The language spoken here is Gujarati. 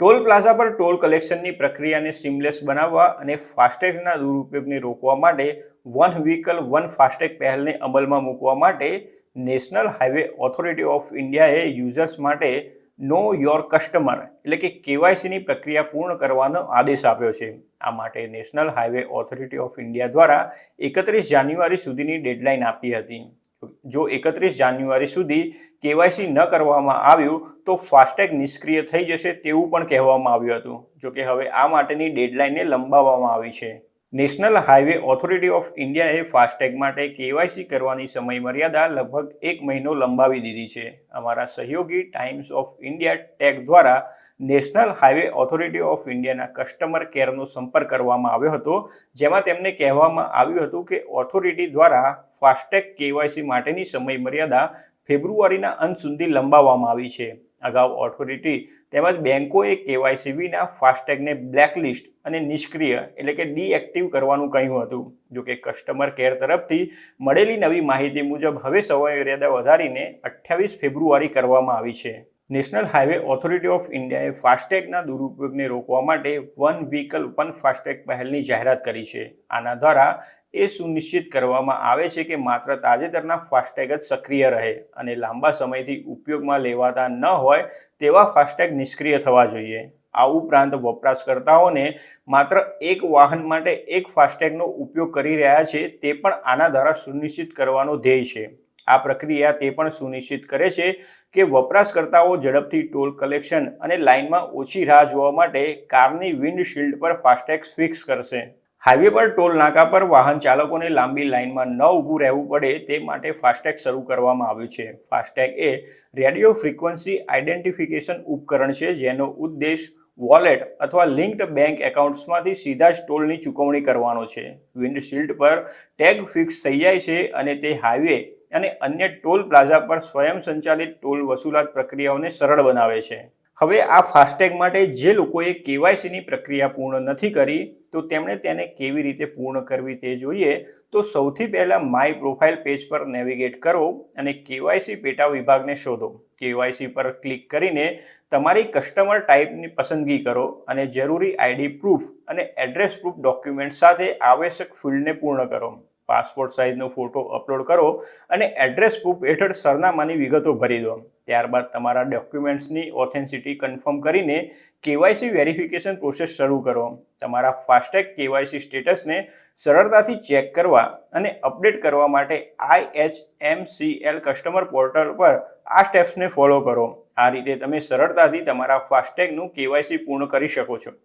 ટોલ પ્લાઝા પર ટોલ કલેક્શનની પ્રક્રિયાને સિમલેસ બનાવવા અને ફાસ્ટેગના દુરુપયોગને રોકવા માટે વન વ્હીકલ વન ફાસ્ટેગ પહેલને અમલમાં મૂકવા માટે નેશનલ હાઈવે ઓથોરિટી ઓફ ઇન્ડિયાએ યુઝર્સ માટે નો યોર કસ્ટમર એટલે કે કેવાયસીની પ્રક્રિયા પૂર્ણ કરવાનો આદેશ આપ્યો છે. આ માટે national highway authority of India દ્વારા 31 જાન્યુઆરી સુધીની ડેડલાઇન આપી હતી. જો 31 જાન્યુઆરી સુધી કેવાયસી ન કરવામાં આવ્યું તો ફાસ્ટેગ નિષ્ક્રિય થઈ જશે તેવું પણ કહેવામાં આવ્યું હતું. જોકે હવે આ માટેની ડેડલાઇનને લંબાવવામાં આવી છે. નેશનલ હાઈવે ઓથોરિટી ઓફ ઇન્ડિયાએ ફાસ્ટેગ માટે કેવાયસી કરવાની સમય મર્યાદા લગભગ 1 મહિનો લંબાવી દીધી છે. અમારા સહયોગી ટાઈમ્સ ઓફ ઇન્ડિયા ટેક દ્વારા નેશનલ હાઈવે ઓથોરિટી ઓફ ઇન્ડિયાના કસ્ટમર કેરનો સંપર્ક કરવામાં આવ્યો હતો, જેમાં તેમને કહેવામાં આવ્યું હતું કે ઓથોરિટી દ્વારા ફાસ્ટેગ કેવાયસી માટેની સમય મર્યાદા ફેબ્રુઆરીના અંત સુધી લંબાવવામાં આવી છે. અગાઉ ઓથોરિટી તેમજ બેંકોએ કેવાયસી વિના ફાસ્ટેગને બ્લેકલિસ્ટ અને નિષ્ક્રિય એટલે કે ડીએક્ટિવ કરવાનું કહ્યું હતું. જોકે કસ્ટમર કેર તરફથી મળેલી નવી માહિતી મુજબ હવે સમયમર્યાદા વધારીને 28 ફેબ્રુઆરી કરવામાં આવી છે. નેશનલ હાઈવે ઓથોરિટી ઓફ ઇન્ડિયાએ ફાસ્ટેગના દુરુપયોગને રોકવા માટે વન વ્હીકલ વન ફાસ્ટેગ પહેલની જાહેરાત કરી છે. આના દ્વારા એ સુનિશ્ચિત કરવામાં આવે છે કે માત્ર તાજેતરના ફાસ્ટેગ જ સક્રિય રહે અને લાંબા સમયથી ઉપયોગમાં લેવાતા ન હોય તેવા ફાસ્ટેગ નિષ્ક્રિય થવા જોઈએ. આ ઉપરાંત વપરાશકર્તાઓને માત્ર એક વાહન માટે એક ફાસ્ટેગનો ઉપયોગ કરી રહ્યા છે તે પણ આના દ્વારા સુનિશ્ચિત કરવાનો ધ્યેય છે. આ પ્રક્રિયા તે પણ સુનિશ્ચિત કરે છે કે વપરાશકર્તાઓ ઝડપથી ટોલ કલેક્શન અને લાઇનમાં ઓછી રાહ જોવા માટે કારની વિન્ડશીલ્ડ પર ફાસ્ટેગ ફિક્સ કરશે. હાઈવે પર ટોલ નાકા પર વાહન ચાલકોને લાંબી લાઇનમાં ન ઊભું રહેવું પડે તે માટે ફાસ્ટેગ શરૂ કરવામાં આવ્યું છે. ફાસ્ટેગ એ રેડિયો ફ્રીક્વન્સી આઇડેન્ટિફિકેશન ઉપકરણ છે જેનો ઉદ્દેશ વોલેટ અથવા લિંક્ડ બેંક એકાઉન્ટ્સમાંથી સીધા જ ટોલની ચૂકવણી કરવાનો છે. વિન્ડશીલ્ડ પર ટેગ ફિક્સ થઈ જાય છે અને તે હાઈવે અને અન્ય ટોલ પ્લાઝા પર સ્વયં સંચાલિત ટોલ વસૂલાત પ્રક્રિયાઓને સરળ બનાવે છે. હવે આ ફાસ્ટેગ માટે જે લોકોએ કેવાયસીની પ્રક્રિયા પૂર્ણ નથી કરી તો તેમણે તેને કેવી રીતે પૂર્ણ કરવી તે જોઈએ તો સૌથી પહેલાં માય પ્રોફાઇલ પેજ પર નેવિગેટ કરો અને કેવાયસી પેટા વિભાગને શોધો. કેવાયસી પર ક્લિક કરીને તમારી કસ્ટમર ટાઈપની પસંદગી કરો અને જરૂરી આઈડી પ્રૂફ અને એડ્રેસ પ્રૂફ ડોક્યુમેન્ટ સાથે આવશ્યક ફિલ્ડને પૂર્ણ કરો. પાસપોર્ટ સાઇઝનો ફોટો અપલોડ કરો અને એડ્રેસ પ્રૂફ હેઠળ સરનામાની વિગતો ભરી દો. ત્યારબાદ તમારા ડોક્યુમેન્ટ્સની ઓથેન્ટિસિટી કન્ફર્મ કરીને કેવાયસી વેરિફિકેશન પ્રોસેસ શરૂ કરો. તમારા ફાસ્ટેગ કેવાયસી સ્ટેટસને સરળતાથી ચેક કરવા અને અપડેટ કરવા માટે IHMCL કસ્ટમર પોર્ટલ પર આ સ્ટેપ્સને ફોલો કરો. આ રીતે તમે સરળતાથી તમારા ફાસ્ટેગનું કેવાયસી પૂર્ણ કરી શકો છો.